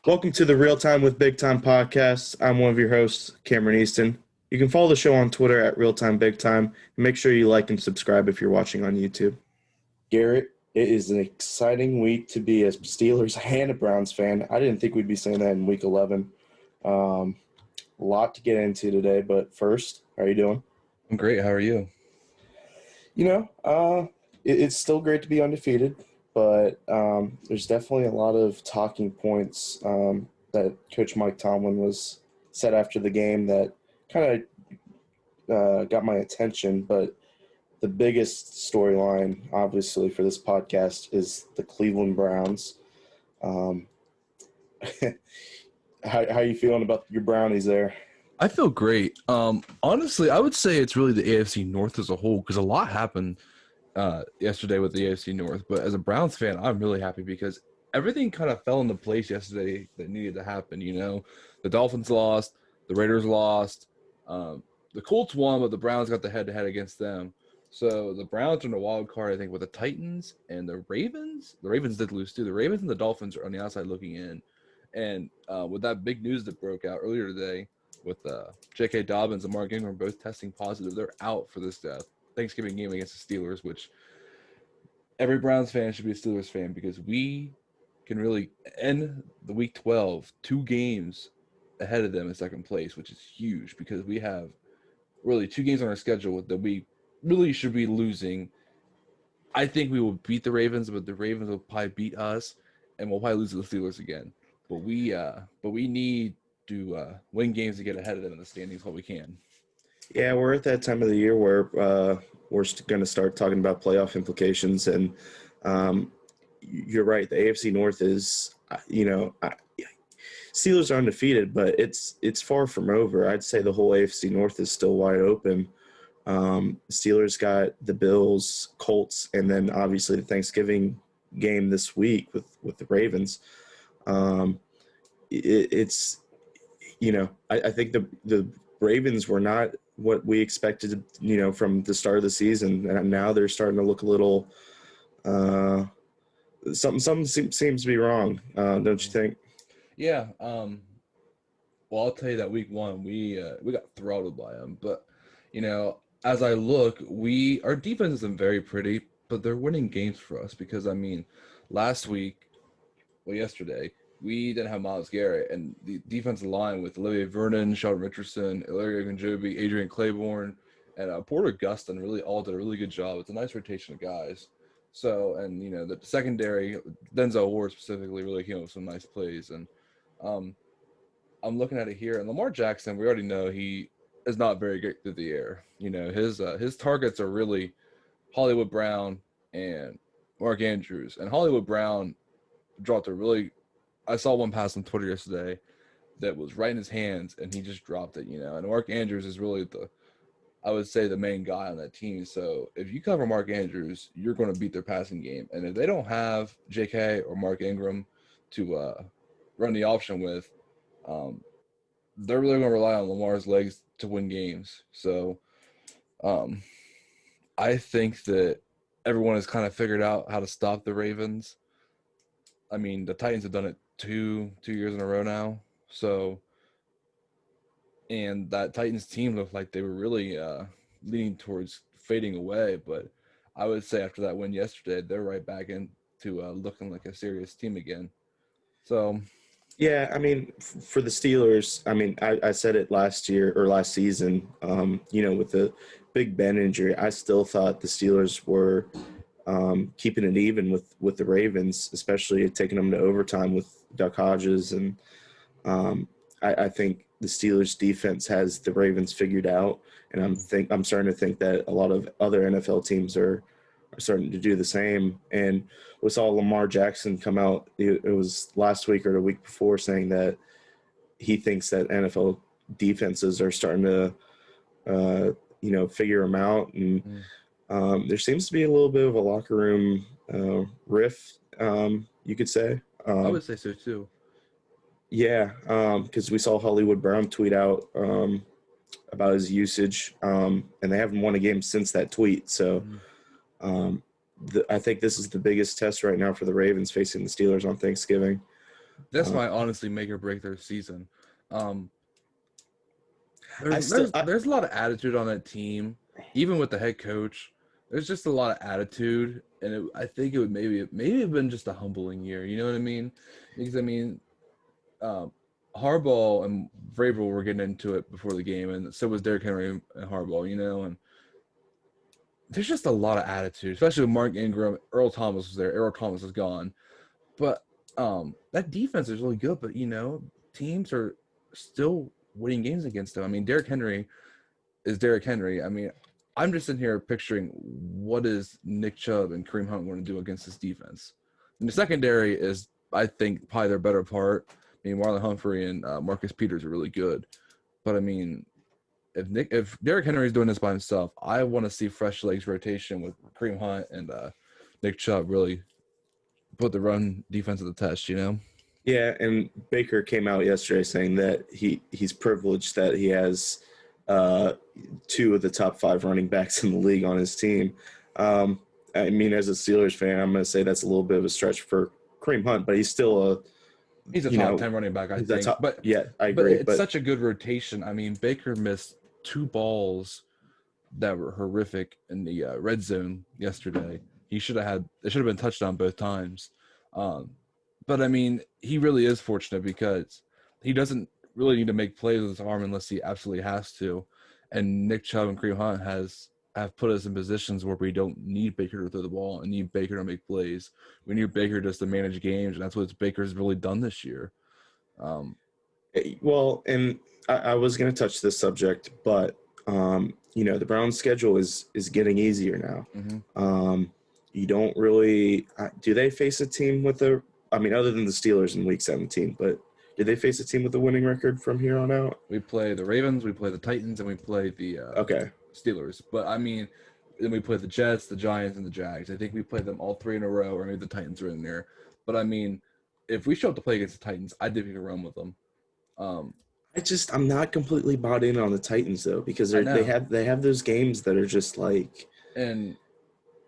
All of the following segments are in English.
Welcome to the Real Time with Big Time podcast. I'm one of your hosts, Cameron Easton. You can follow the show on Twitter at Real Time Big Time. And make sure you like and subscribe if you're watching on YouTube. Garrett, it is an exciting week to be a Steelers and a Browns fan. I didn't think we'd be saying that in week 11. A lot to get into today, but first, how are you doing? I'm great. How are you? It's still great to be undefeated, but there's definitely a lot of talking points that Coach Mike Tomlin was said after the game that kind of got my attention. But the biggest storyline, obviously, for this podcast is the Cleveland Browns. Um, how you feeling about your Brownies there? I feel great. Honestly, I would say it's really the AFC North as a whole because a lot happened yesterday with the AFC North. But as a Browns fan, I'm really happy because everything kind of fell into place yesterday that needed to happen. The Dolphins lost, the Raiders lost, the Colts won, but the Browns got the head-to-head against them. So the Browns are in a wild card, I think, with the Titans and the Ravens. The Ravens did lose too. The Ravens and the Dolphins are on the outside looking in. And with that big news that broke out earlier today with J.K. Dobbins and Mark Ingram both testing positive, they're out for this Thanksgiving game against the Steelers, which every Browns fan should be a Steelers fan because we can really end the Week 12 2 games ahead of them in second place, which is huge because we have really 2 games on our schedule that we really should be losing. I think we will beat the Ravens, but the Ravens will probably beat us, and we'll probably lose to the Steelers again. But we need to win games to get ahead of them in the standings while we can. Yeah, we're at that time of the year where we're going to start talking about playoff implications, and you're right. The AFC North is, Steelers are undefeated, but it's far from over. I'd say the whole AFC North is still wide open. Steelers got the Bills, Colts, and then obviously the Thanksgiving game this week with the Ravens. I think the Ravens were not what we expected, from the start of the season, and now they're starting to look a little. Something seems to be wrong, don't you think? Yeah. Well, I'll tell you that week 1 we got throttled by them, but as I look, our defense isn't very pretty, but they're winning games for us because yesterday, we didn't have Myles Garrett, and the defensive line with Olivier Vernon, Sheldon Richardson, Ilaria Ogunjobi, Adrian Claiborne, and Porter Gustin really all did a really good job. It's a nice rotation of guys. So, and the secondary, Denzel Ward specifically, really came up with some nice plays. And I'm looking at it here, and Lamar Jackson, we already know he is not very good through the air. His targets are really Hollywood Brown and Mark Andrews, and Hollywood Brown dropped a really. I saw one pass on Twitter yesterday that was right in his hands, and he just dropped it. And Mark Andrews is really I would say, the main guy on that team. So if you cover Mark Andrews, you're going to beat their passing game. And if they don't have J.K. or Mark Ingram to run the option with, they're really going to rely on Lamar's legs to win games. So I think that everyone has kind of figured out how to stop the Ravens. I mean, the Titans have done it two years in a row now. So, and that Titans team looked like they were really leaning towards fading away. But I would say after that win yesterday, they're right back into looking like a serious team again. So, Yeah, I mean, for the Steelers, I mean, I said it last year or last season, with the Big Ben injury, I still thought the Steelers were keeping it even with the Ravens, especially taking them to overtime with Duck Hodges. And I think the Steelers defense has the Ravens figured out. And I'm starting to think that a lot of other NFL teams are starting to do the same. And we saw Lamar Jackson come out, it was last week or the week before, saying that he thinks that NFL defenses are starting to, figure him out. And there seems to be a little bit of a locker room rift, you could say. I would say so too. Yeah, because we saw Hollywood Brown tweet out about his usage, and they haven't won a game since that tweet. So I think this is the biggest test right now for the Ravens facing the Steelers on Thanksgiving. This might honestly make or break their season. Um, I there's still, there's there's a lot of attitude on that team, even with the head coach. There's just a lot of attitude, and I think it would maybe have been just a humbling year. You know what I mean? Because I mean, um, Harbaugh and Vrabel were getting into it before the game, and so was Derrick Henry and Harbaugh. You know, and there's just a lot of attitude, especially with Mark Ingram. Earl Thomas was there. Earl Thomas is gone, but that defense is really good. But you know, teams are still winning games against them. I mean, Derrick Henry is Derrick Henry. I mean, I'm just in here picturing what is Nick Chubb and Kareem Hunt going to do against this defense. And the secondary is, I think, probably their better part. I mean, Marlon Humphrey and Marcus Peters are really good, but I mean, if Derrick Henry is doing this by himself, I want to see fresh legs rotation with Kareem Hunt and Nick Chubb really put the run defense at the test. You know. yeah. And Baker came out yesterday saying that he's privileged that he has uh, two of the top five running backs in the league on his team. Um, I mean, as a Steelers fan, I'm going to say that's a little bit of a stretch for Kareem Hunt, but he's still a, He's a you top know, 10 running back, I he's a think. top. But Yeah, I but agree. it's But such a good rotation. I mean, Baker missed two balls that were horrific in the red zone yesterday. He should have had it should have been touchdown both times. Um, but I mean, he really is fortunate because he doesn't really need to make plays with his arm unless he absolutely has to. And Nick Chubb and Kareem Hunt have put us in positions where we don't need Baker to throw the ball and need Baker to make plays. We need Baker just to manage games, and that's what Baker's really done this year. Um, well, and I was going to touch this subject, but the Browns' schedule is getting easier now. mm-hmm. You don't really do they face a team with a? I mean, other than the Steelers in Week 17, but did they face a team with a winning record from here on out? We play the Ravens, we play the Titans, and we play the Okay. Steelers. But I mean, then we play the Jets, the Giants, and the Jags. I think we played them all three in a row, or maybe the Titans are in there. But I mean, if we show up to play against the Titans, I think we can run with them. Um, I'm not completely bought in on the Titans though because I they know, have those games that are just like and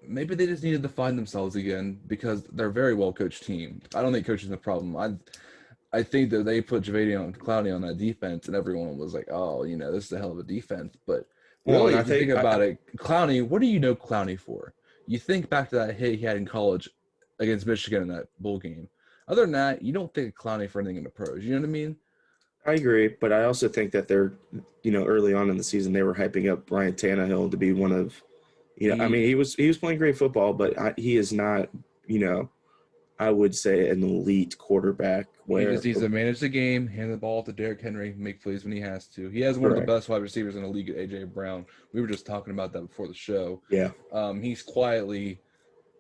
maybe they just needed to find themselves again because they're a very well coached team. I don't think coaching is a problem. I think that they put Javadian Clowney on that defense, and everyone was like, "Oh, you know, this is a hell of a defense." But well, and really, I if you think think about it, Clowney, what do you know Clowney for? You think back to that hit he had in college against Michigan in that bowl game. Other than that, you don't think of Clowney for anything in the pros. You know what I mean? I agree, but I also think that they're early on in the season they were hyping up Ryan Tannehill to be one of I mean He he was playing great football, but he is not you know I would say an elite quarterback he just where needs to manage the game, hand the ball to Derrick Henry, make plays when he has to. He has one of the correct. best wide receivers in the league, AJ Brown. We were just talking about that before the show. Yeah. He's quietly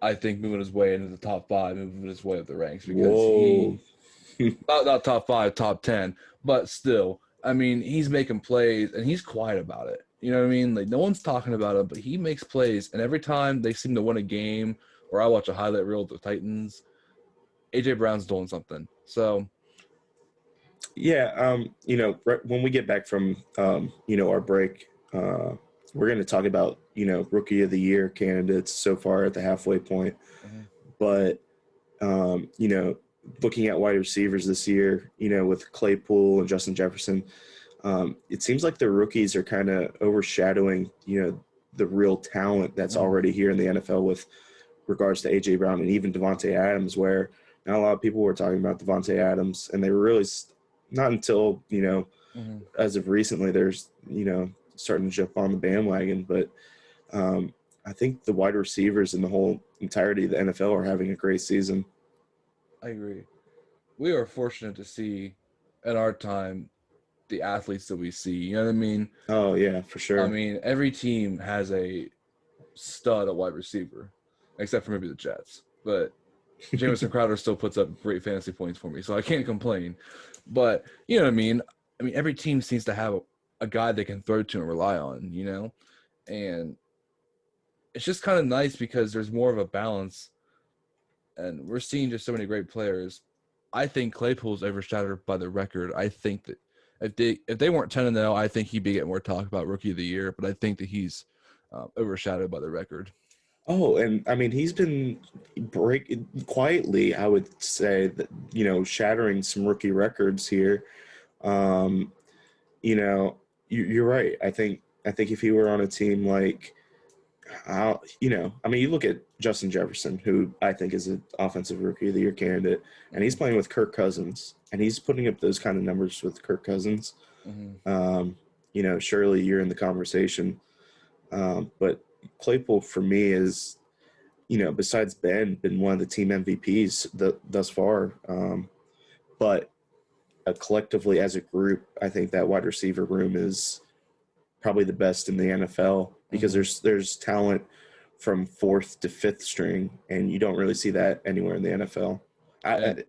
I think moving his way into the top five, moving his way up the ranks because Whoa. he not top five, top 10, but still, I mean, he's making plays and he's quiet about it. You know what I mean? Like no one's talking about it, but he makes plays, and every time they seem to win a game, or I watch a highlight reel of the Titans, AJ Brown's doing something. So Yeah, right when we get back from our break, we're going to talk about rookie of the year candidates so far at the halfway point. mhm. But looking at wide receivers this year, with Claypool and Justin Jefferson, it seems like the rookies are kind of overshadowing the real talent that's already here in the NFL with regards to AJ Brown and even Devontae Adams, where not a lot of people were talking about Devontae Adams, and they were really not until Mhm. as of recently there's starting to jump on the bandwagon. But I think the wide receivers in the whole entirety of the NFL are having a great season. I agree. We are fortunate to see in our time the athletes that we see. You know what I mean? Oh yeah, for I sure. mean, every team has a stud at wide receiver, except for maybe the Jets. But Jamison Crowder still puts up great fantasy points for me, so I can't complain. But you know what I mean? I mean, every team seems to have a guy they can throw to and rely on, you know? And it's just kind of nice because there's more of a balance, and we're seeing just so many great players. I think Claypool's overshadowed by the record. I think that if they weren't 10-0, I think he'd be getting more talk about rookie of the year. But I think that he's overshadowed by the record. Oh, and I mean break quietly, I would say that, shattering some rookie records here. Um, you know, you're right. I think if he were on a team like, I mean, you look at Justin Jefferson, who I think is an offensive rookie of the year candidate, and he's Mm-hmm. playing with Kirk Cousins, and he's putting up those kind of numbers with Kirk Cousins. Mm-hmm. Um, surely you're in the conversation. But Claypool for me is, besides Ben, been one of the team MVPs thus far. But collectively as a group, I think that wide receiver room is probably the best in the NFL because Mm-hmm. there's talent from fourth to fifth string, and you don't really see that anywhere in the NFL. And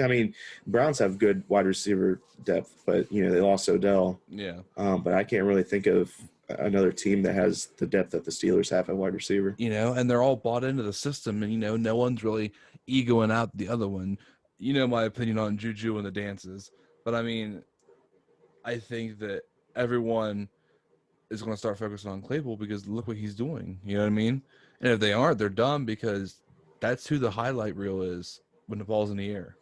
I mean, Browns have good wide receiver depth, but they lost Odell. yeah, But I can't really think of another team that has the depth that the Steelers have at wide receiver. and they're all bought into the system, and no one's really egoing out the other one. My opinion on Juju and the dances, but I mean, I think that everyone is going to start focusing on Claypool because look what he's doing. You know what I mean? And if they aren't, they're dumb because that's who the highlight reel is when the ball's in the air.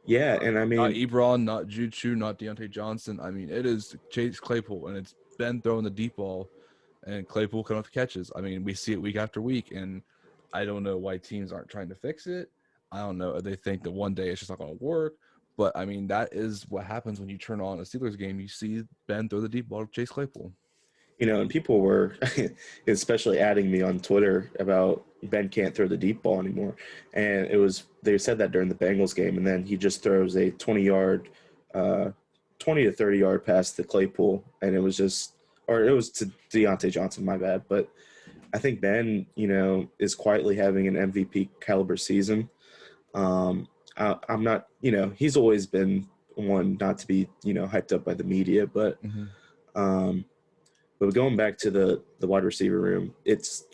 Yeah, and I Not mean, Ebron, not Juju, not Deontay Johnson. I mean, it is Chase Claypool, and it's Ben throwing the deep ball, and Claypool coming up with catches. I mean, we see it week after week, and I don't know why teams aren't trying to fix it. I don't know. They think that one day it's just not going to work. But I mean, that is what happens when you turn on a Steelers game. You see Ben throw the deep ball to Chase Claypool. and people were especially adding me on Twitter about Ben can't throw the deep ball anymore. And they said that during the Bengals game, and then he just throws a 20-yard, 20 to 30-yard pass to Claypool, and it was to Deontay Johnson, my bad. But I think Ben, is quietly having an MVP caliber season. I'm not, he's always been one not to be, hyped up by the media, but Mm-hmm. um, but going back to the wide receiver room, it's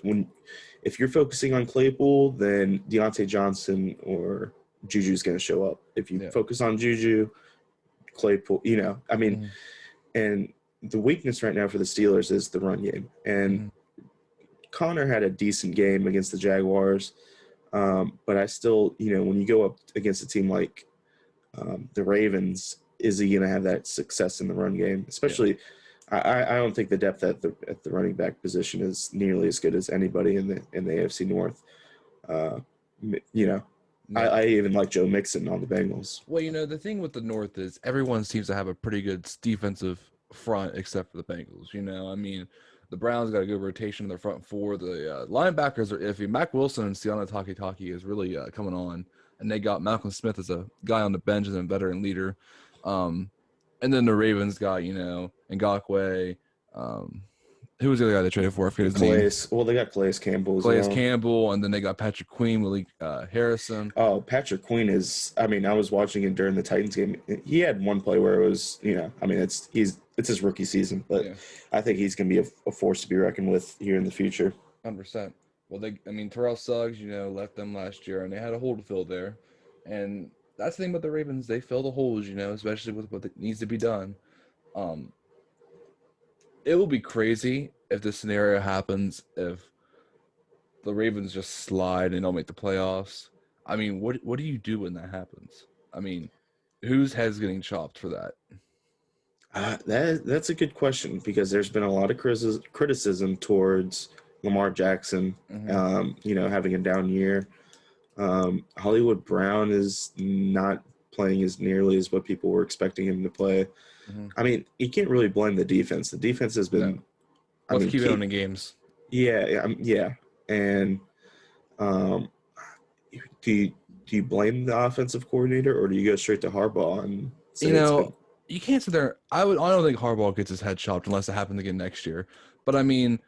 if you're focusing on Claypool, then Deontay Johnson or Juju's going to show up. If you Yeah. focus on Juju, Claypool, I mean, Mm-hmm. and the weakness right now for the Steelers is the run game. And Mm-hmm. Connor had a decent game against the Jaguars, but I still, when you go up against a team like the Ravens, is he going to have that success in the run game? Yeah. Especially, I don't think the depth at the running back position is nearly as good as anybody in the AFC North. Uh, you know, Yeah. I even like Joe Mixon on the Bengals. Well, the thing with the North is everyone seems to have a pretty good defensive front except for the Bengals. I mean, the Browns got a good rotation in their front four. The linebackers are iffy. Mac Wilson and Siana Takitaki is really coming on, and they got Malcolm Smith as a guy on the bench as a veteran leader. Um, and then the Ravens got Ngakwe. Um, who was the other guy they traded for? I forget his name. They got Calais Campbell as Calais well. Campbell, and then they got Patrick Queen, Willie Harrison. Oh, Patrick Queen is. I mean, I was watching it during the Titans game. He had one play where it was, I mean, it's his rookie season, but Yeah. I think he's going to be a force to be reckoned with here in the future. 100%. Well, Terrell Suggs, left them last year, and they had a hole to fill there. And that's the thing about the Ravens; they fill the holes, especially with what needs to be done. Um, it will be crazy if this scenario happens if the Ravens just slide and don't make the playoffs. I mean, what do you do when that happens? I mean, whose head's getting chopped for that? That's a good question because there's been a lot of criticism towards Lamar Jackson, Mm-hmm. having a down year. Hollywood Brown is not playing as nearly as what people were expecting him to play. Mm-hmm. I mean, you can't really blame the defense. The defense has No, been, I let's mean, keep it on the games. yeah, and um, do you, do you blame the offensive coordinator or do you go straight to Harbaugh and say You it's know, been? you can't sit there. I don't think Harbaugh gets his head chopped unless it happens again next year. But I mean,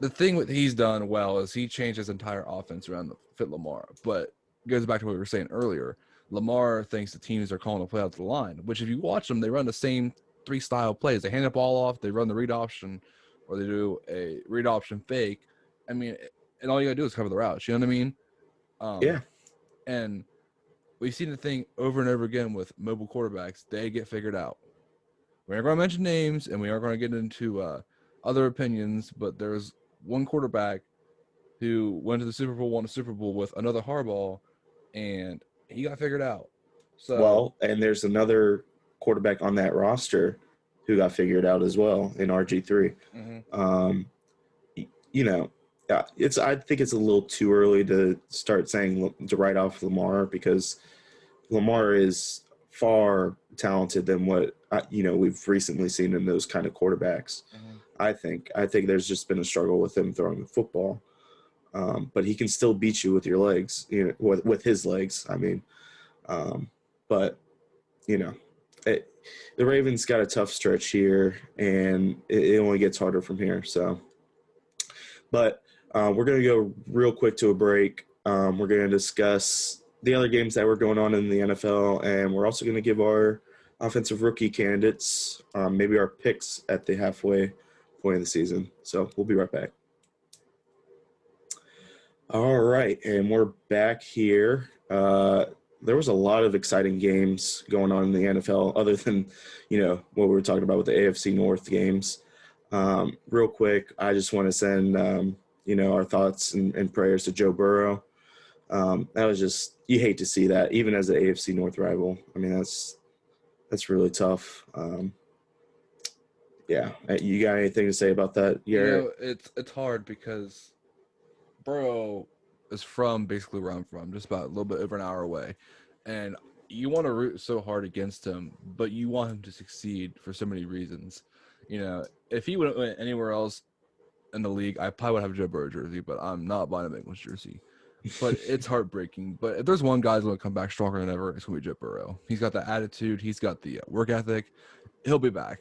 the thing that he's done well is he changed his entire offense around to fit Lamar. But it goes back to what we were saying earlier. Lamar thinks the teams are calling the play out to the line, which if you watch them, they run the same three style plays. They hand the ball off, they run the read option, or they do a read option fake. I mean, and all you gotta do is cover the routes. You know what I mean? Yeah, And we've seen the thing over and over again with mobile quarterbacks. They get figured out. We aren't going to mention names and we aren't going to get into other opinions, but there's one quarterback who went to the Super Bowl, won a Super Bowl with another Harbaugh, and he got figured out. So, Well, and there's another quarterback on that roster who got figured out as well in RG3. mhm. Um, you know, it's I think it's a little too early to start saying to write off Lamar because Lamar is far talented than what we've recently seen in those kind of quarterbacks. Mhm. I think there's just been a struggle with him throwing the football, but he can still beat you with your legs, with his legs. I mean, um, but you know, it, the Ravens got a tough stretch here, and it only gets harder from here. So, but we're going to go real quick to a break. We're going to discuss the other games that were going on in the NFL, and we're also going to give our offensive rookie candidates, maybe our picks at the halfway point of the season. So we'll be right back. All right, and we're back here. There was a lot of exciting games going on in the NFL, other than what we were talking about with the AFC North games. Real quick, I just want to send our thoughts and prayers to Joe Burrow. That was just you hate to see that, even as an AFC North rival. I mean, that's really tough. Yeah, you got anything to say about that, Garrett? It's hard because Burrow is from basically where I'm from, just about a little bit over an hour away, and you want to root so hard against him, but you want him to succeed for so many reasons. If he would went anywhere else in the league, I probably would have a Joe Burrow jersey, but I'm not buying a Bengals jersey. But it's heartbreaking. But if there's one guy who's going to come back stronger than ever, it's going to be Joe Burrow. He's got the attitude. He's got the work ethic. He'll be back.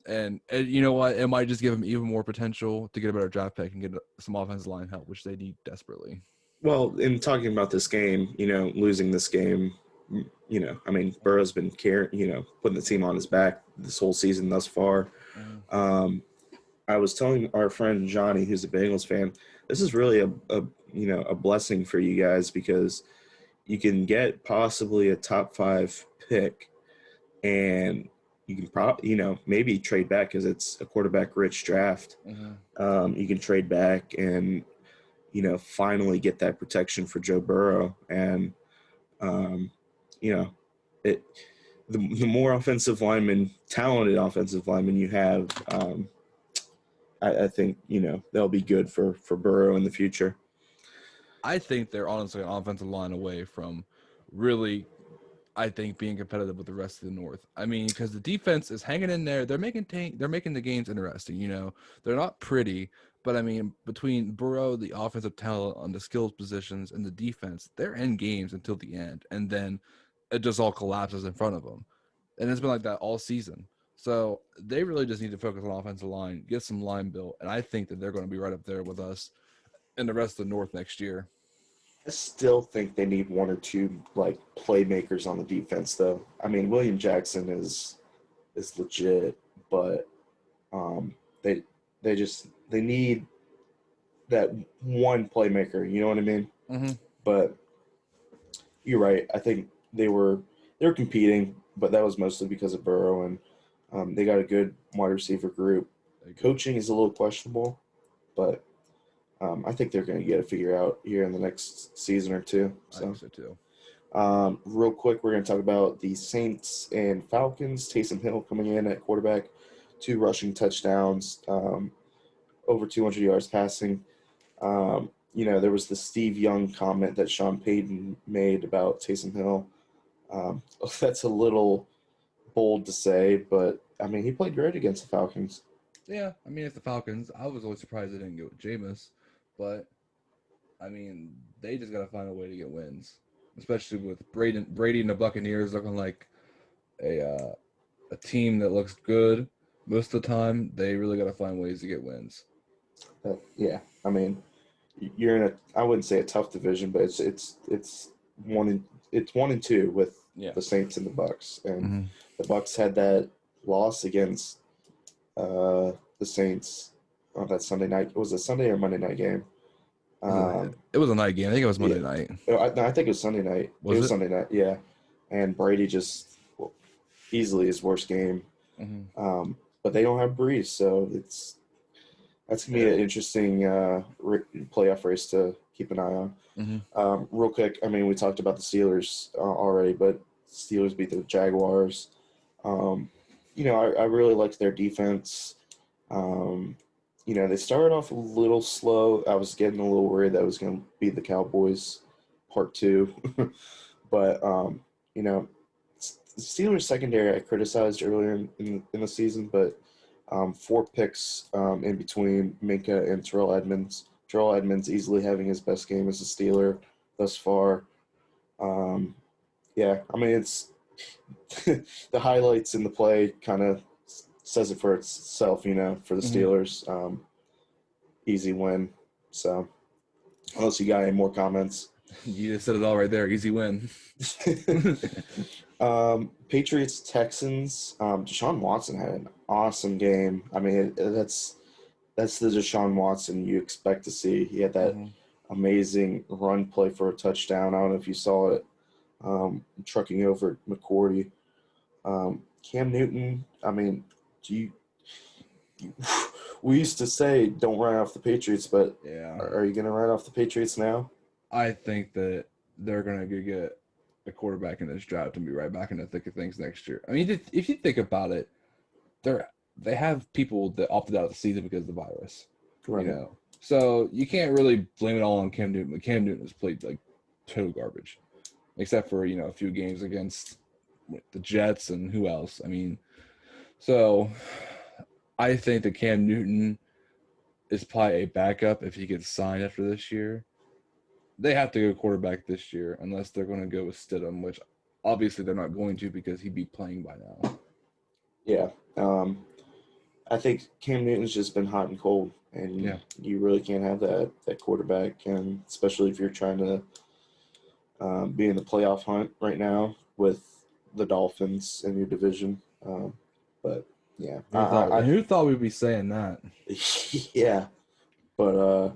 And you know what? It might just give him even more potential to get a better draft pick and get some offensive line help, which they need desperately. Well, in talking about this game, losing this game, I mean, Burrow's been putting the team on his back this whole season thus far. Mhm. Um, I was telling our friend Johnny, who's a Bengals fan, this is really a blessing for you guys because you can get possibly a top 5 pick, and you can maybe trade back because it's a quarterback rich draft. Mhm. You can trade back and finally get that protection for Joe Burrow. And, um, you know, it, the more talented offensive linemen you have, I think, that'll be good for Burrow in the future. I think they're honestly an offensive line away from really, I think, being competitive with the rest of the North. I mean, because the defense is hanging in there. They're making the games interesting. They're not pretty, but I mean, between Burrow, the offensive talent on the skills positions, and the defense, they're in games until the end, and then it just all collapses in front of them. And it's been like that all season. So they really just need to focus on offensive line, get some line built, and I think that they're going to be right up there with us and the rest of the North next year. I still think they need one or two like playmakers on the defense, though. I mean, William Jackson is legit, but um, they they need that one playmaker. You know what I mean? Mm-hmm. But you're right. I think they were competing, but that was mostly because of Burrow, and they got a good wide receiver group. Coaching is a little questionable, but I think they're going to get it figured out here in the next season or two. I think So, so too. real quick, we're going to talk about the Saints and Falcons. Taysom Hill coming in at quarterback, 2 rushing touchdowns, over 200 yards passing. There was the Steve Young comment that Sean Payton made about Taysom Hill. That's a little bold to say, but I mean, he played great against the Falcons. Yeah, I mean, it's the Falcons. I was always surprised they didn't go with Jameis, but I mean, they just got to find a way to get wins, especially with Brady and the Buccaneers looking like a uh, a team that looks good most of the time. They really got to find ways to get wins. Yeah, I mean, you're in I wouldn't say a tough division, but it's one and it's 1-2 with Yeah. the Saints and the Bucks, and Mm-hmm. the Bucks had that loss against the Saints on that Sunday night. It was a Sunday or Monday night game. It was a night game. I think it was Yeah, Monday night. no, I think it was Sunday night. It Was was it? Sunday night, yeah. And Brady just easily his worst game. Mm-hmm. But they don't have Breeze, so it's That's gonna be an interesting playoff race to keep an eye on. Hmm. Real quick, I mean, we talked about the Steelers already, but Steelers beat the Jaguars. Um, I really liked their defense. Um, they started off a little slow. I was getting a little worried that it was going to be the Cowboys part two. But, you know, the Steelers secondary I criticized earlier in the season, but four picks in between Minka and Terrell Edmonds. Terrell Edmonds easily having his best game as a Steeler thus far. Um, yeah, I mean, it's the highlights in the play kind of says it for itself, for the Hmm. Steelers. Easy win. So, unless you got any more comments. You just said it all right there. Easy win. Patriots Texans. Deshaun Watson had an awesome game. I mean, that's the Deshaun Watson you expect to see. He had that Hmm. amazing run play for a touchdown. I don't know if you saw it, trucking over McCourty. Cam Newton. I mean, do you we used to say don't write off the Patriots, but Yeah. are you going to write off the Patriots now? I think that they're going to get a quarterback in this draft and be right back in the thick of things next year. I mean, if you think about it, they have people that opted out of the season because of the virus, you Right. know. So you can't really blame it all on Cam Newton. But Cam Newton has played like total garbage, except for a few games against the Jets and who else. I mean, so I think that Cam Newton is probably a backup if he gets signed after this year. They have to go quarterback this year unless they're going to go with Stidham, which obviously they're not going to because he'd be playing by now. Yeah. I think Cam Newton's just been hot and cold, and Yeah. you really can't have that quarterback, and especially if you're trying to be in the playoff hunt right now with the Dolphins in your division. But yeah, Who thought we'd be saying that? yeah, but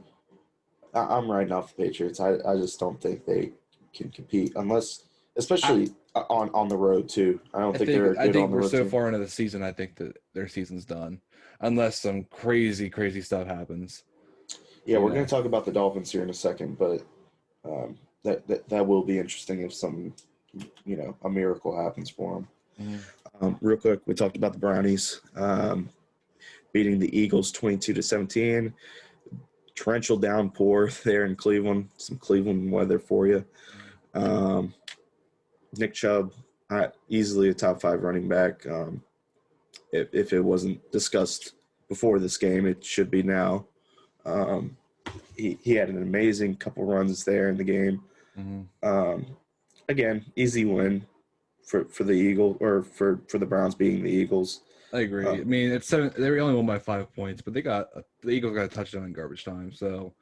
I'm writing off the Patriots. I just don't think they can compete unless, I, especially on the road too. I don't think they're a I good think on the we're road so team. far into the season. I think that their season's done, unless some crazy stuff happens. Yeah, You we're going know. to talk about the Dolphins here in a second, but that will be interesting if some a miracle happens for them. Mhm. Real quick, we talked about the Brownies beating the Eagles 22-17. Torrential downpour there in Cleveland. Some Cleveland weather for you. Um, Nick Chubb, easily a top five running back. If it wasn't discussed before this game, it should be now. Um, he had an amazing couple runs there in the game. Mhm. Um, Again, easy win for the Eagle or for the Browns being the Eagles. I agree. I Um, mean, it's seven. They were only won by 5 points, but the Eagles got a touchdown in garbage time, so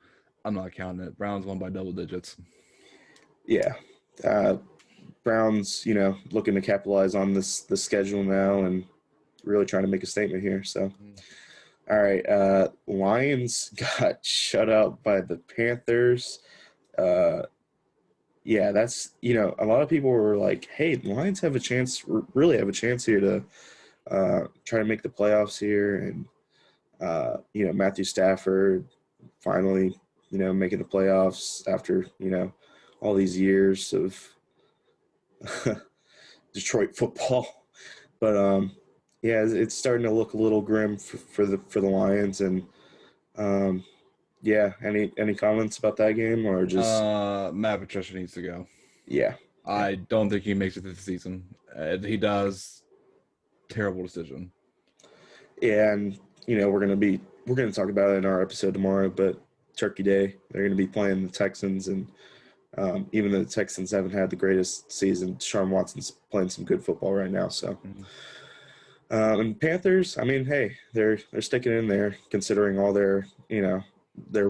I'm not counting it. Browns won by double digits. yeah, uh, Browns, looking to capitalize on the schedule now and really trying to make a statement here. So, Mhm. all right, Lions got shut out by the Panthers. Uh, yeah, that's a lot of people were like, "Hey, the Lions have a chance, really have a chance here to try to make the playoffs here," and Matthew Stafford finally, making the playoffs after all these years of Detroit football. But yeah, it's starting to look a little grim for the Lions. And yeah, any comments about that game or just Matt Patricia needs to go. yeah, yeah, I don't think he makes it this season. He does. Terrible decision. yeah, and we're gonna talk about it in our episode tomorrow. But Turkey Day, they're gonna be playing the Texans, and even though the Texans haven't had the greatest season, Deshaun Watson's playing some good football right now. So. Mhm. And Panthers, I mean, hey, they're sticking in there considering all their their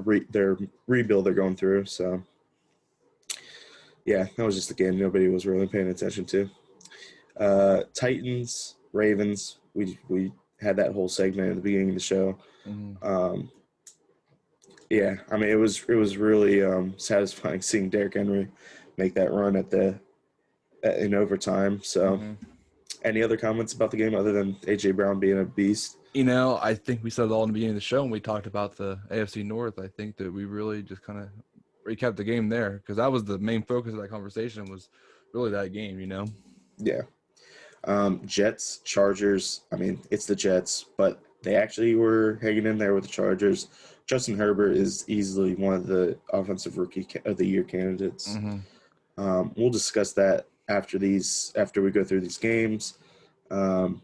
rebuild they're going through. So yeah, that was just a game nobody was really paying attention to. Titans, Ravens, we had that whole segment at the beginning of the show. Mhm. Um, yeah, I mean it was really satisfying seeing Derrick Henry make that run in overtime. So Mhm. any other comments about the game other than AJ Brown being a beast? I think we said it all in the beginning of the show when we talked about the AFC North. I think that we really just kind of recapped the game there because that was the main focus of that conversation was really that game. Yeah. Jets, Chargers. I mean, it's the Jets, but they actually were hanging in there with the Chargers. Justin Herbert is easily one of the offensive rookie of the year candidates. Mm-hmm. We'll discuss that after we go through these games. Um,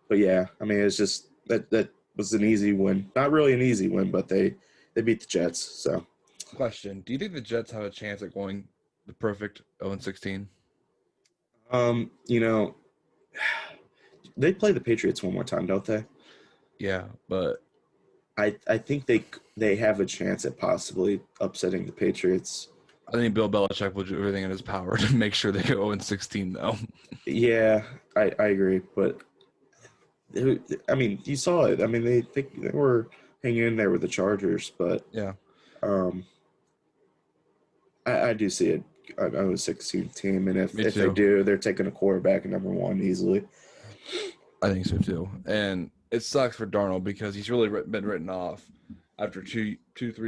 but yeah, I mean, it's just that was an easy win. Not really an easy win, but they beat the Jets. So, Question: do you think the Jets have a chance at going the perfect 0-16? you know, they play the Patriots one more time, don't they? Yeah, but I think they have a chance at possibly upsetting the Patriots. I think Bill Belichick will do everything in his power to make sure they go 0-16, though. Yeah, I agree, but I mean, you saw it. I mean, they were hanging in there with the Chargers, but Yeah, um, I do see it. I was 16 team, and me if they too. do, they're taking a quarterback at number one easily. I think so too. And it sucks for Darnold because he's really been written off after 3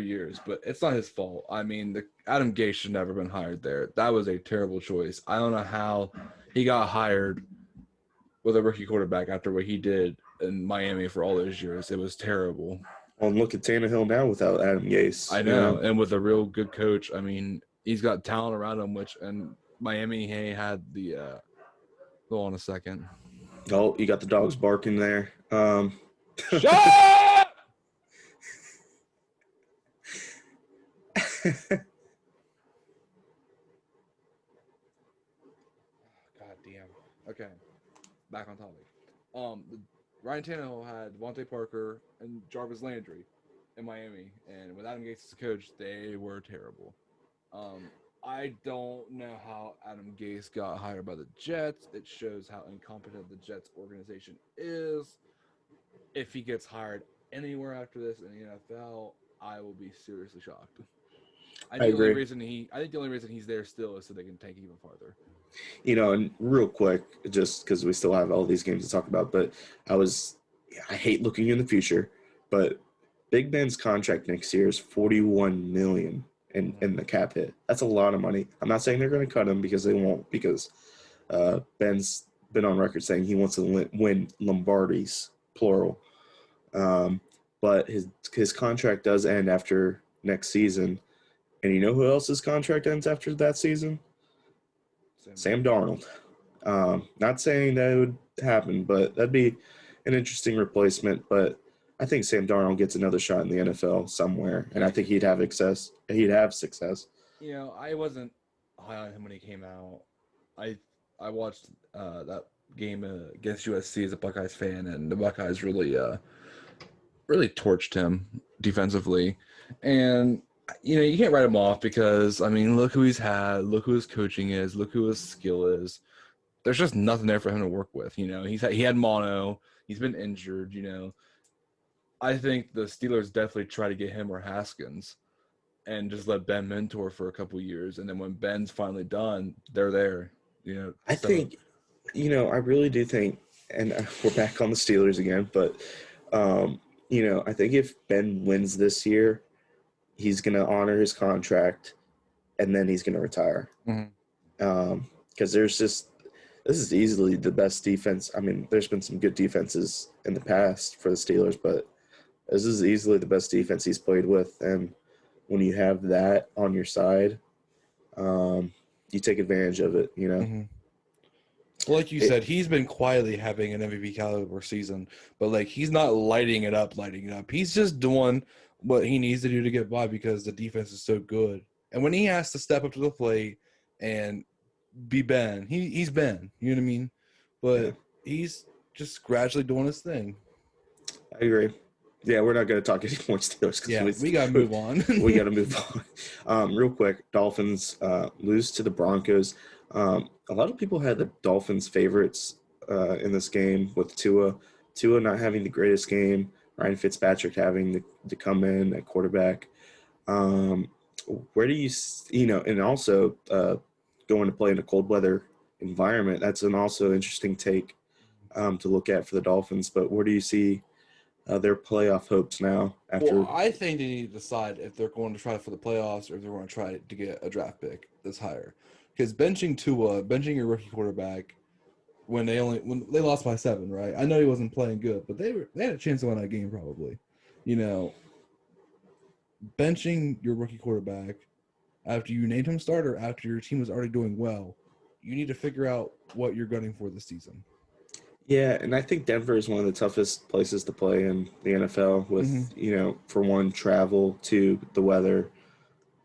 years, but it's not his fault. I mean, the Adam Gase should never been hired there. That was a terrible choice. I don't know how he got hired with a rookie quarterback after what he did in Miami for all those years. It was terrible. Well, and look at Tannehill now without Adam Gase. I You know, know, and with a real good coach. I mean, he's got talent around him. Which and Miami, he had the. Hold on a second. oh, you got the dogs barking there. Shut! God damn. Okay, back on topic. Ryan Tannehill had Devontae Parker and Jarvis Landry in Miami, and with Adam Gase as coach, they were terrible. Um, I don't know how Adam Gase got hired by the Jets. It shows how incompetent the Jets organization is. If he gets hired anywhere after this in the NFL, I will be seriously shocked. I agree. I think the only reason he's there still is so they can tank even farther. And real quick, just because we still have all these games to talk about, but I hate looking in the future, but Big Ben's contract next year is 41 million in the cap hit. That's a lot of money. I'm not saying they're going to cut him because they won't, because Ben's been on record saying he wants to win Lombardis, plural. Um, but his contract does end after next season, and you know who else's contract ends after that season? Sam Darnold. Not saying that would happen, but that'd be an interesting replacement. But I think Sam Darnold gets another shot in the NFL somewhere, and I think he'd have success. I wasn't high on him when he came out. I watched that game against USC as a Buckeyes fan, and the Buckeyes really torched him defensively. And you can't write him off because I mean, look who he's had, look who his coaching is, look who his skill is. There's just nothing there for him to work with. He had mono, he's been injured. I think the Steelers definitely try to get him or Haskins and just let Ben mentor for a couple years, and then when Ben's finally done, they're there. I think, I really do think, and we're back on the Steelers again, but I think if Ben wins this year, he's going to honor his contract, and then he's going to retire. Because this is easily the best defense. I mean, there's been some good defenses in the past for the Steelers, but this is easily the best defense he's played with. And when you have that on your side, you take advantage of it, Mm-hmm. Well, like you said, he's been quietly having an MVP caliber season, but he's not lighting it up. He's just doing what he needs to do to get by because the defense is so good. And when he has to step up to the plate and be Ben, he's Ben. You know what I mean? But he's just gradually doing his thing. I agree. Yeah, we're not going to talk any more Steelers. Yeah, we got to move on. We got to move on. Real quick, Dolphins lose to the Broncos. A lot of people had the Dolphins favorites in this game with Tua. Tua not having the greatest game. Ryan Fitzpatrick having to come in at quarterback. Where do and also going to play in a cold weather environment. That's an also interesting take to look at for the Dolphins. But where do you see their playoff hopes now Well, after. I think they need to decide if they're going to try for the playoffs or if they're going to try to get a draft pick that's higher. Because benching your rookie quarterback when they lost by 7, right? I know he wasn't playing good, but they had a chance to win that game probably. You know, benching your rookie quarterback after you named him starter after your team was already doing well, you need to figure out what you're gunning for this season. Yeah, and I think Denver is one of the toughest places to play in the NFL Mm-hmm. with, for one, travel, two, the weather,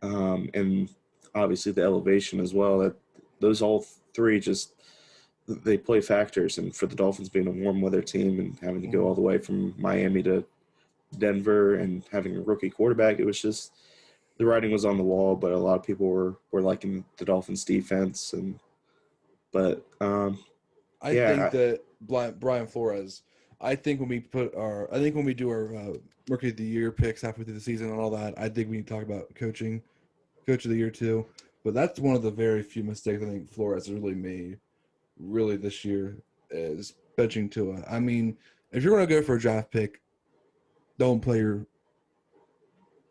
and obviously the elevation as well. That those all three just they play factors. And for the Dolphins being a warm weather team and having to go Mm-hmm. all the way from Miami to Denver and having a rookie quarterback, it was just the writing was on the wall. But a lot of people were liking the Dolphins defense, and but I think yeah, that Brian Flores. I think when we do our rookie of the year picks halfway through the season and all that, I think we need to talk about coach of the year too. But that's one of the very few mistakes I think Flores has really made, really this year, is benching Tua. I mean, if you're going to go for a draft pick, don't play your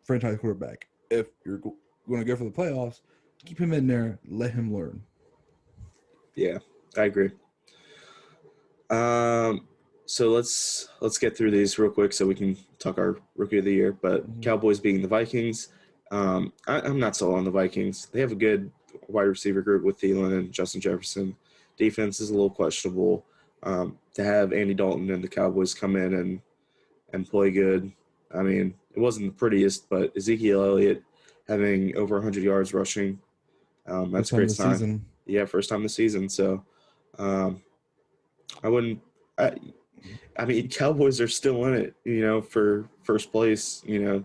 franchise quarterback. If you're going to go for the playoffs, keep him in there, let him learn. yeah, I agree. Um, so let's get through these real quick so we can talk our rookie of the year. But Mm-hmm. Cowboys beating the Vikings. I'm not sold on the Vikings. They have a good wide receiver group with Thielen and Justin Jefferson. Defense is a little questionable. To have Andy Dalton and the Cowboys come in and play good. I mean, it wasn't the prettiest, but Ezekiel Elliott having over 100 yards rushing, that's First a time great this sign. season. Yeah, first time this season. So um, I wouldn't. I mean, Cowboys are still in it, for first place,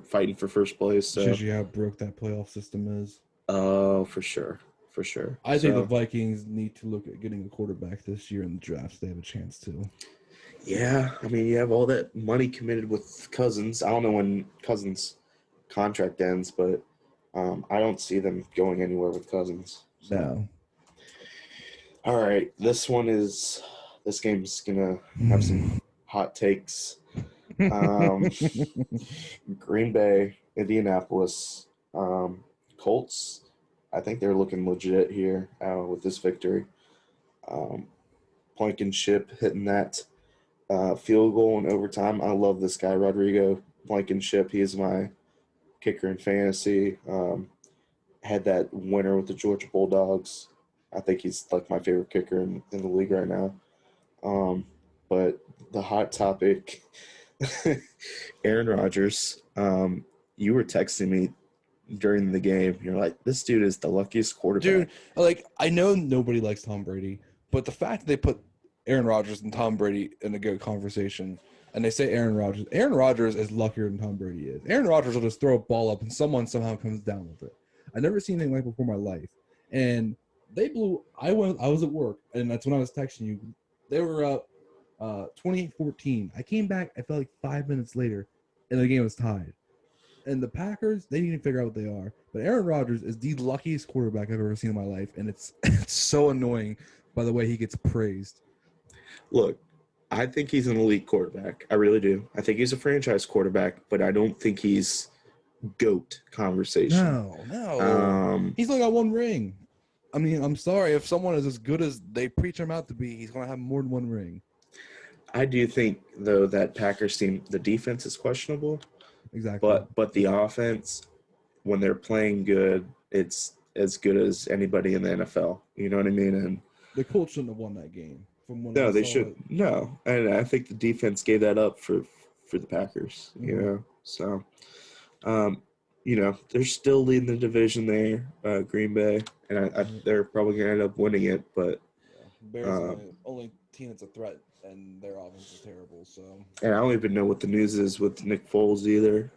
fighting for first place. Shows So, you how broke that playoff system is. oh, for sure, for sure. I think the So, Vikings need to look at getting a quarterback this year in the drafts. They have a chance to. yeah, I mean, you have all that money committed with Cousins. I don't know when Cousins' contract ends, but I don't see them going anywhere with Cousins. So, No. all right, this game's gonna have some hot takes. Um, Green Bay, Indianapolis, Colts. I think they're looking legit here with this victory. Um, Blankenship hitting that field goal in overtime. I love this guy, Rodrigo Blankenship. He is my kicker in fantasy. Had that winner with the Georgia Bulldogs. I think he's like my favorite kicker in the league right now. Um, but the hot topic, Aaron Rodgers. You were texting me during the game. You're like, this dude is the luckiest quarterback. Dude, like, I know nobody likes Tom Brady, but the fact that they put Aaron Rodgers and Tom Brady in a good conversation, and they say Aaron Rodgers is luckier than Tom Brady is. Aaron Rodgers will just throw a ball up and someone somehow comes down with it. I've never seen anything like before in my life. And they blew. I was at work, and that's when I was texting you. They were up 28-14. I came back. I felt like 5 minutes later, and the game was tied. And the Packers, they need to figure out what they are. But Aaron Rodgers is the luckiest quarterback I've ever seen in my life, and it's it's so annoying by the way he gets praised. Look, I think he's an elite quarterback. I really do. I think he's a franchise quarterback, but I don't think he's GOAT conversation. No. Um, He's only got one ring. I mean, I'm sorry. If someone is as good as they preach him out to be, he's going to have more than one ring. I do think though that Packers team, the defense is questionable, Exactly. but the offense, when they're playing good, it's as good as anybody in the NFL. You know what I mean? And The Colts shouldn't have won that game from when I no, they saw should it. no, and I think the defense gave that up for the Packers. Mm-hmm. So um, they're still leading the division there, Green Bay, and they're probably gonna end up winning it. But Yeah. Bears are um, the only team that's a threat, and their offense is terrible. So and I don't even know what the news is with Nick Foles either.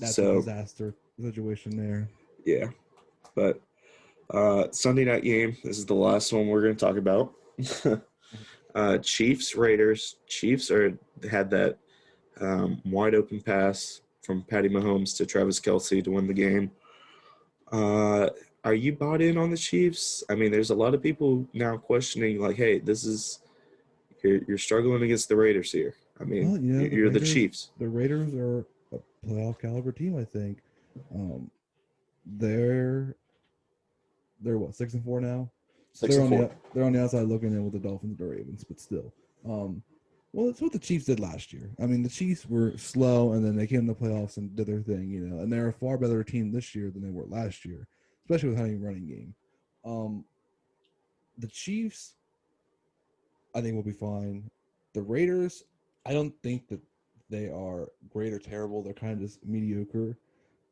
that's a So disaster situation there. yeah, but Sunday night game. This is the last one we're gonna talk about. Chiefs Raiders. Chiefs had that wide open pass from Patty Mahomes to Travis Kelce to win the game. Are you bought in on the Chiefs? I mean, there's a lot of people now questioning, like, hey, this is you're struggling against the Raiders here. I mean, Well, you know, you're the Chiefs. the Raiders are a playoff caliber team. I think. They're what 6-4 now, so 6-4. they're on the outside looking in with the Dolphins and the Ravens, but still. Well, that's what the Chiefs did last year. I mean, the Chiefs were slow, and then they came in the playoffs and did their thing, you know. And they're a far better team this year than they were last year, especially with having a running game. Um, the Chiefs, I think, will be fine. The Raiders, I don't think that they are great or terrible. They're kind of just mediocre.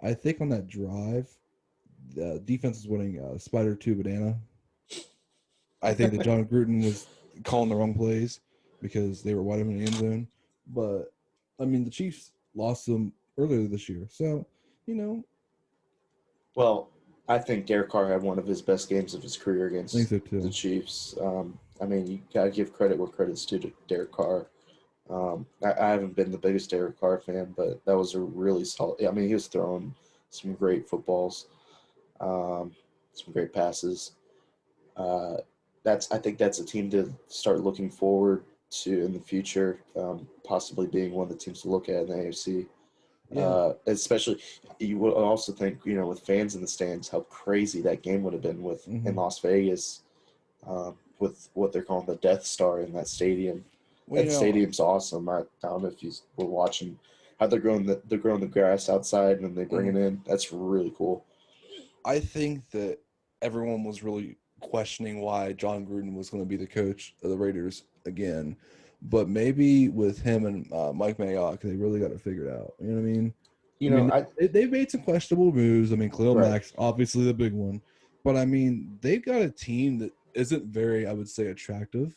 I think on that drive, the defense is winning Spider 2 Banana. I think that John Gruden was calling the wrong plays because they were wide open in the end zone. But, I mean, the Chiefs lost them earlier this year. So, you know, Well, I think Derek Carr had one of his best games of his career I think against so too. the Chiefs. I mean, you got to give credit where credit's due to Derek Carr. I haven't been the biggest Derek Carr fan, but that was a really solid. I mean, he was throwing some great footballs, um, some great passes. Uh, I think that's a team to start looking forward to in the future, possibly being one of the teams to look at in the AFC. Yeah. Especially, you would also think, with fans in the stands, how crazy that game would have been with in Mm-hmm. Las Vegas, with what they're calling the Death Star in that stadium. Well, you That know, stadium's awesome. I don't know if you were watching how they're growing the grass outside and they bring it in. That's really cool. I think that everyone was really questioning why John Gruden was going to be the coach of the Raiders again. But maybe with him and Mike Mayock, they really got it figured out. You know what I mean? You I know, mean, I they've made some questionable moves. I mean, Khalil right. Mack's obviously the big one. But I mean, they've got a team that isn't very, I would say, attractive.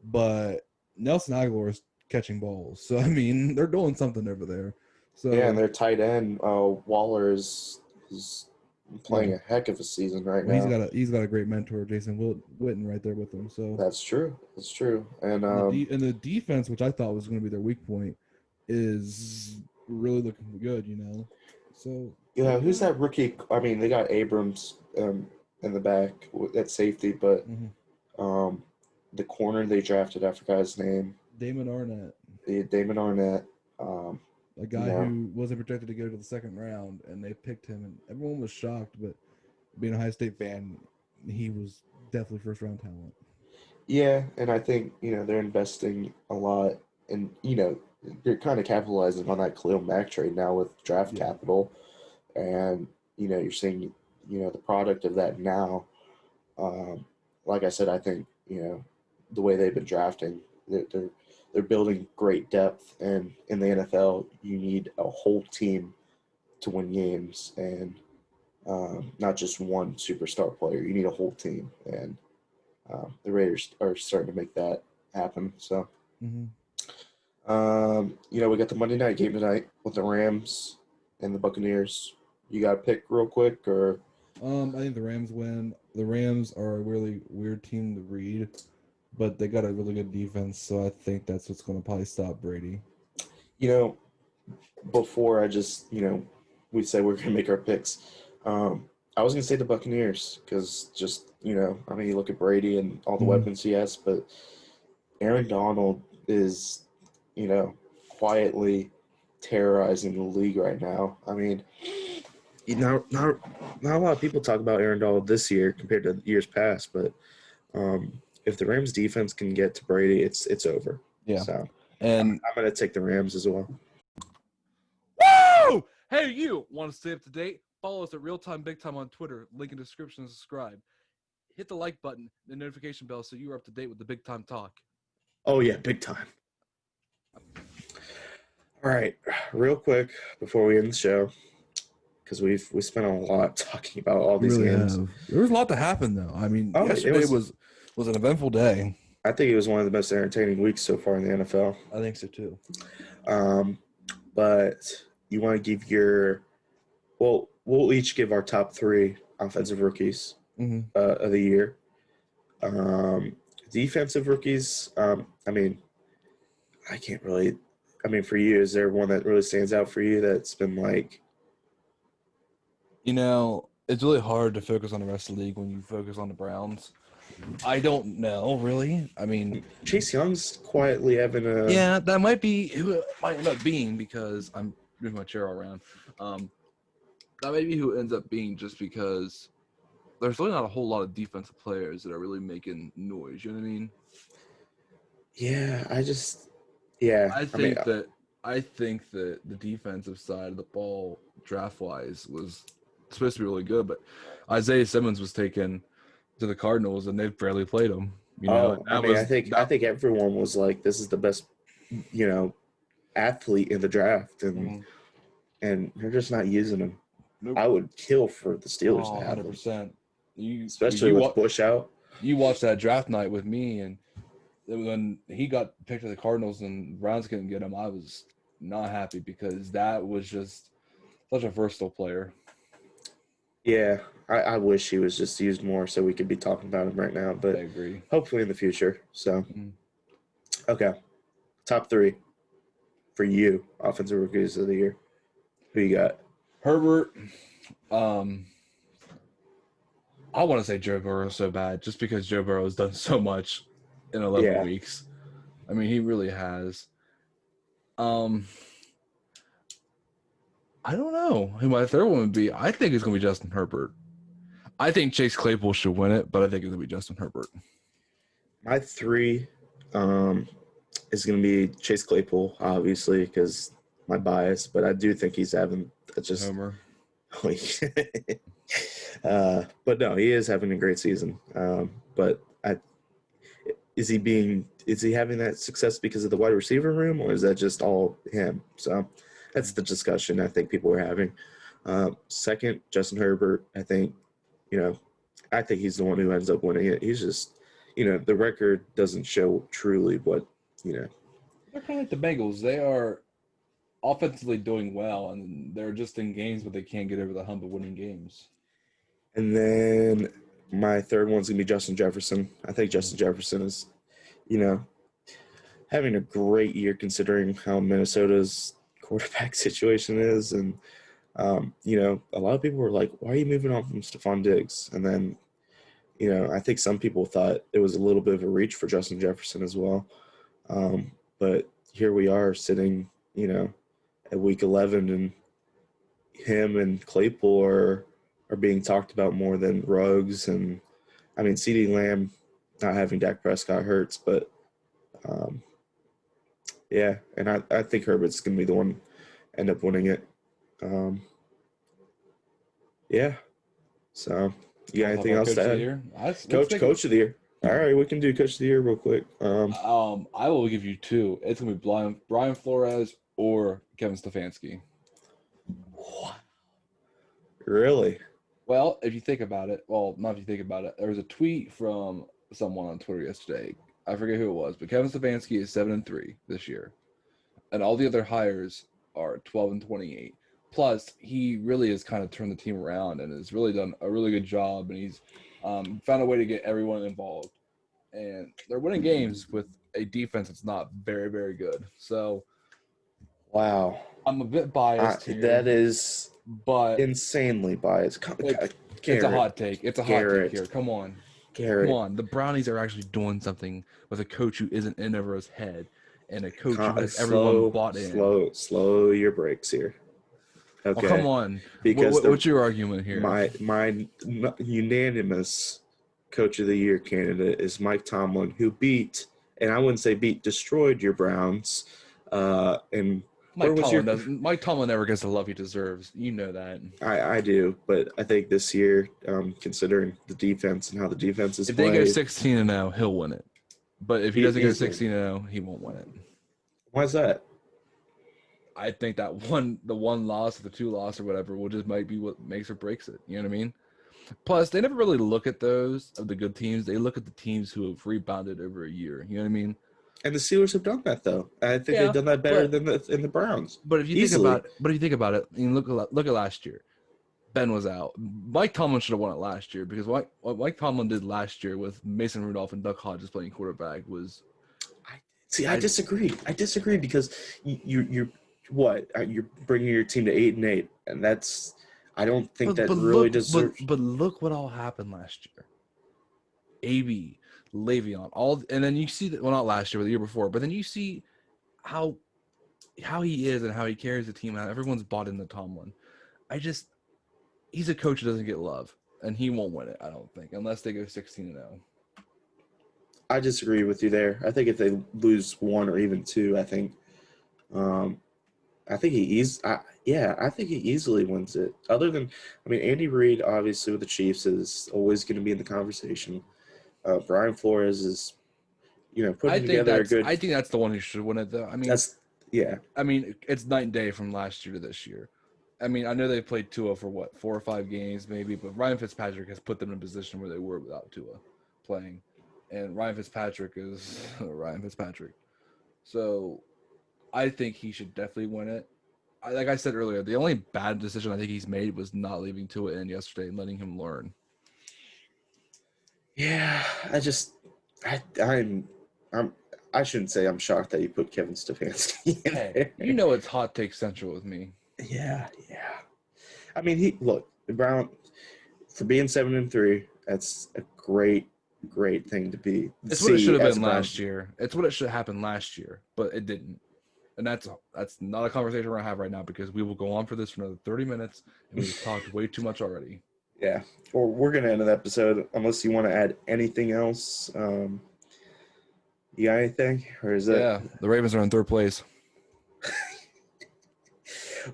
But Nelson Aguilar is catching balls. So, I mean, they're doing something over there. Yeah, and So, their tight end, Waller is yeah. playing a heck of a season right Well, now. he's got a great mentor, Jason Witten, right there with him. So That's true. That's true. And and the defense, which I thought was going to be their weak point, is really looking good. You know, so yeah, they've who's got that rookie? I mean, they got Abrams in the back at safety, but mm-hmm. um, the corner they drafted, I forgot his name, Damon Arnett, Damon Arnett. Um, a you guy know, who wasn't projected to go to the second round, and they picked him, and everyone was shocked. But being a Ohio State fan, he was definitely first round talent. yeah, and I think they're investing a lot, and they're kind of capitalizing on that Khalil Mack trade now with draft Yeah. capital, and you're seeing the product of that now. Um, like I said, I think the way they've been drafting, they're building great depth, and in the NFL, you need a whole team to win games, and not just one superstar player. You need a whole team, and the Raiders are starting to make that happen. So, Mm-hmm. we got the Monday night game tonight with the Rams and the Buccaneers. You got to pick real quick, or I think the Rams win. The Rams are a really weird team to read, but they got a really good defense, so I think that's what's going to probably stop Brady. you know, before I just, we say we're going to make our picks. I was going to say the Buccaneers because just, I mean, you look at Brady and all the Mm-hmm. weapons he has, but Aaron Donald is, quietly terrorizing the league right now. I mean, not a lot of people talk about Aaron Donald this year compared to years past, but if the Rams defense can get to Brady, it's over. Yeah, So and I'm going to take the Rams as well. Woo! Hey, you want to stay up to date? Follow us at Real Time Big Time on Twitter. Link in the description and subscribe. Hit the like button, the notification bell, so you are up to date with the Big Time talk. Oh yeah, big time. All right, real quick before we end the show, because we spent a lot talking about all we these really games. have. There was a lot to happen, though. I mean, Oh, yesterday was an eventful day. I think it was one of the most entertaining weeks so far in the NFL. I think so too. But you want to give we'll each give our top 3 offensive rookies of the year. Defensive rookies, I mean, I can't really. I mean, for you, is there one that really stands out for you that's been like? You know, it's really hard to focus on the rest of the league when you focus on the Browns. I don't know, really. I mean, Chase Young's quietly having a yeah, that might be who it might end up being because I'm moving my chair all around. That may be who it ends up being just because there's really not a whole lot of defensive players that are really making noise. You know what I mean? yeah. Yeah. I think that the defensive side of the ball, draft wise, was supposed to be really good, but Isaiah Simmons was taken to the Cardinals, and they barely played him. You know, and Oh, I mean, I think everyone was like, this is the best, athlete in the draft, and Mhm. they're just not using him. Nope. I would kill for the Steelers Oh, to have him, 100%. especially with Bush out. You watched that draft night with me, and when he got picked to the Cardinals and Browns couldn't get him, I was not happy because that was just such a versatile player. Yeah, I wish he was just used more so we could be talking about him right now, I but agree. hopefully in the future. So, Mhm. okay, top three for you, offensive rookies of the year. Who you got? Herbert, um, I want to say Joe Burrow so bad just because Joe Burrow has done so much in 11 Yeah, weeks. I mean, he really has. Um, I don't know who my third one would be. I think it's going to be Justin Herbert. I think Chase Claypool should win it, but I think it's going to be Justin Herbert. my three is going to be Chase Claypool, obviously, because my bias, but I do think he's having just. Homer. But no, he is having a great season. But is he having that success because of the wide receiver room, or is that just all him? So that's the discussion I think people are having. Second, Justin Herbert. I think he's the one who ends up winning it. He's just, the record doesn't show truly what, They're kind of like the Bengals. They are offensively doing well, and they're just in games, but they can't get over the hump of winning games. And then my third one's gonna be Justin Jefferson. I think Justin Jefferson is, you know, having a great year considering how Minnesota's quarterback situation is. And, a lot of people were like, why are you moving on from Stephon Diggs? And then, I think some people thought it was a little bit of a reach for Justin Jefferson as well. But here we are sitting, at week 11, and him and Claypool are being talked about more than Ruggs. And, I mean, CeeDee Lamb not having Dak Prescott hurts, but um, yeah, and I think Herbert's going to be the one end up winning it. Um, yeah. So, you got Want to talk anything about else Coach to of the add? Year? Coach of the year. All right, we can do Coach of the year real quick. I will give you two. It's gonna be Brian Flores or Kevin Stefanski. Really? Well, if you think about it, well, not if you think about it. There was a tweet from someone on Twitter yesterday. I forget who it was, but Kevin Stefanski is 7-3 this year, and all the other hires are 12-28. Plus, he really has kind of turned the team around and has really done a really good job, and he's found a way to get everyone involved. And they're winning games with a defense that's not very, very good. So Wow. I'm a bit biased here, That is but insanely biased. it's a hot take. It's a hot take here. Come on. Come on. The Brownies are actually doing something with a coach who isn't in over his head and a coach who has everyone bought in. Slow your brakes here. Oh, Okay. come on. Because What's your argument here? my unanimous Coach of the Year candidate is Mike Tomlin, who and I wouldn't say destroyed your Browns. And Mike Tomlin never gets the love he deserves. You know that. I do, but I think this year, considering the defense and how the defense is If played, they go 16-0, he'll win it. But if he doesn't go easily. 16-0, he won't win it. Why is that? I think that the one loss, or the two loss, or whatever, will just might be what makes or breaks it. You know what I mean? Plus, they never really look at those of the good teams. They look at the teams who have rebounded over a year. You know what I mean? And the Steelers have done that, though. I think Yeah, they've done that better than the Browns. But if you Easily. think about it, you look at last year. Ben was out. Mike Tomlin should have won it last year because what Mike Tomlin did last year with Mason Rudolph and Duck Hodges playing quarterback was. I disagree. I disagree because you're bringing your team to 8-8, and that's I don't think that really deserves. But look what all happened last year. AB, Le'Veon, and then you see that, well, not last year, but the year before, but then you see how he is and how he carries the team out. Everyone's bought into Tomlin. He's a coach who doesn't get love, and he won't win it, I don't think, unless they go 16-0. I disagree with you there. I think if they lose one or even two, I think I think he easily wins it. Other than, I mean, Andy Reid, obviously, with the Chiefs, is always going to be in the conversation. Brian Flores is, putting together a good. I think that's the one who should win it, though. I mean, I mean, it's night and day from last year to this year. I mean, I know they played Tua for 4 or 5 games, maybe, but Ryan Fitzpatrick has put them in a position where they were without Tua playing, and Ryan Fitzpatrick is Ryan Fitzpatrick. So, I think he should definitely win it. Like I said earlier, the only bad decision I think he's made was not leaving Tua in yesterday and letting him learn. Yeah, I shouldn't say I'm shocked that you put Kevin Stefanski in there. You know it's hot take central with me. Yeah. I mean, Brown, for being 7-3, that's a great thing to be. It's what it should have been last year. It's what it should have happened last year, but it didn't. And that's not a conversation we're going to have right now because we will go on for this for another 30 minutes, and we've talked way too much already. Yeah. Or we're going to end the episode unless you want to add anything else. You got anything? Or is that... Yeah, the Ravens are in 3rd place.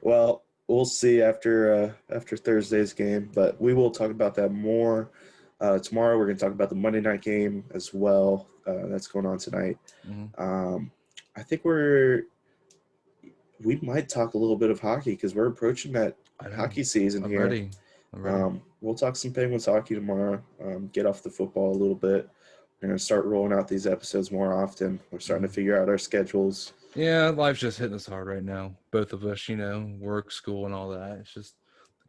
Well, we'll see after Thursday's game, but we will talk about that more. Tomorrow we're going to talk about the Monday night game as well. That's going on tonight. Mm-hmm. I think we might talk a little bit of hockey because we're approaching that hockey season here. I'm ready. We'll talk some Penguins hockey tomorrow. Get off the football a little bit. We're going to start rolling out these episodes more often. We're starting to figure out our schedules. Yeah, life's just hitting us hard right now. Both of us, work, school, and all that. It's just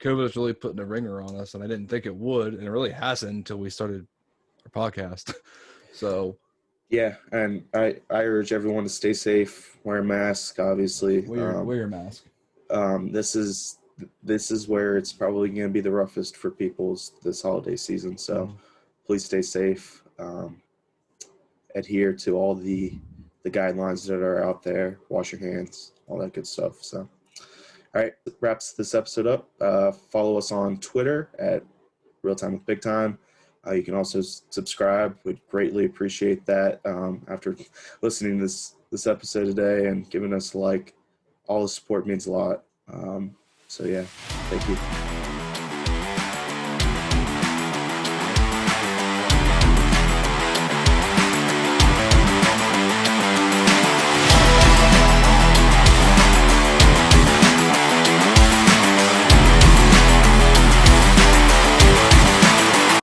COVID is really putting a ringer on us, and I didn't think it would, and it really hasn't until we started our podcast. So, yeah, and I urge everyone to stay safe, wear a mask, obviously. Wear your mask. This is where it's probably going to be the roughest for people this holiday season. So, please stay safe. Adhere to all the guidelines that are out there. Wash your hands, all that good stuff. So, all right, wraps this episode up. Follow us on Twitter at Real Time with Big Time. You can also subscribe. We'd greatly appreciate that. After listening to this episode today and giving us a like, all the support means a lot. So yeah, thank you.